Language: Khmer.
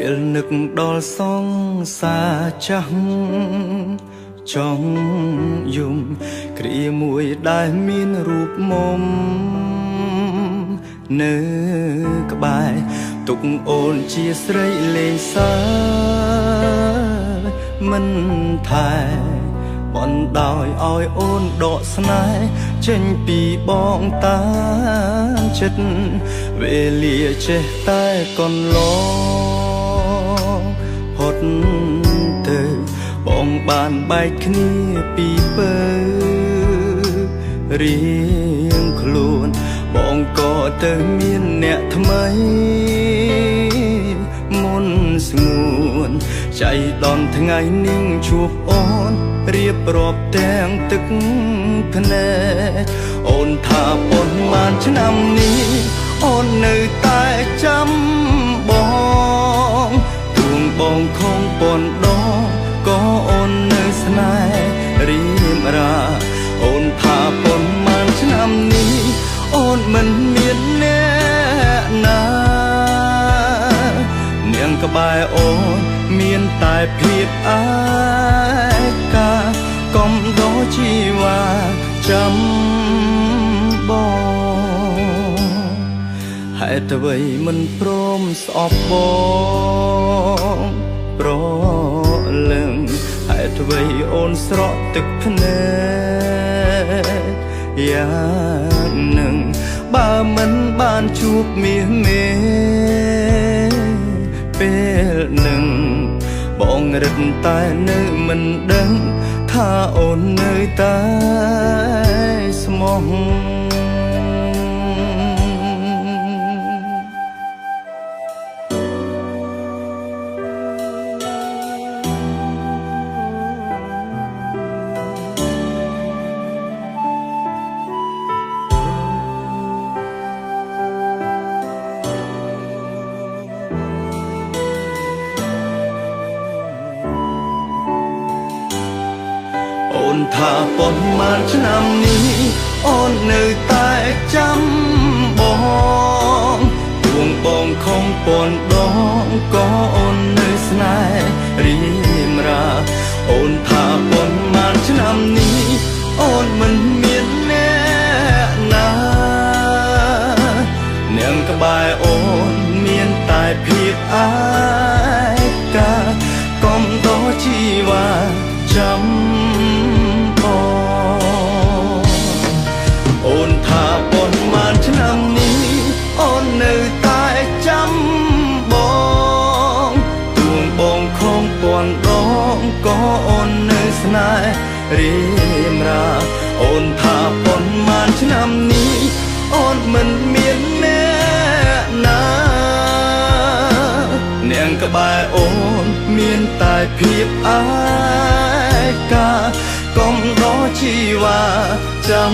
ពេលនឹកដល់សង្សារចាស់ចង់យំគ្រាមួយដែលមានរូបមុំនៅក្បែរទុកអូនជាស្រីលេងសើមិនថែបណ្ដោយឲ្យអូនដកស្នេហ៍ចេញពីបងតាមចិត្តវេលាចេះតែកន្លងផុតទៅបងបានបែកគ្នាពីពើរៀងខ្លួនបងក៏ទៅមានអ្នកថ្មីមុនស្ងួនចៃដន្យថ្ងៃនឹងជួបអូនរៀបរាប់ទាំងទឹកភ្នែកអូនថាប៉ុន្មានឆ្នាំនេះអូននៅតែចាំបងទួងបងខំប៉ុនដងក៏អូននៅស្នេហ៍រៀមរាអូនថាប៉ុន្មានឆ្នាំនេះអូនមិនមានអ្នកណានាងក្បែរអូនមានតែភាពអាកាកុំដោជីវ៉ាចាំបងហេតុអ្វីមិនព្រមស្អប់បងប្រលឹងហេតុអ្វីអូនស្រក់ទឹកភ្នែកយ៉ាងនឹងបើមិនបានជួបមាសមេពេលនឹងបងរឹតតែនៅមិនដឹងថាអូននៅតែស្មោះអូនថាប៉ុន្មានឆ្នាំនេះអូននៅតែចាំបងទួងបងខំប៉ុនដងក៏អូននៅស្នេហ៍រៀមរាអូនថាប៉ុន្មានឆ្នាំនេះអូនមិនមានអ្នកណានាងក្បែរអូនមានតែភាពអាកាកុំដោជីវ៉ាចាំអូនថាប៉ុន្មានឆ្នាំនេះអូននៅតែចាំបងទួងបងខំប៉ុនដងក៏អូននៅស្នេហ៍រៀមរាអូនថាប៉ុន្មានឆ្នាំនេះអូនមិនមានអ្នកណានាងក្បែរអូនមានតែភាពអាកាកុំដោជីវ៉ាចាំ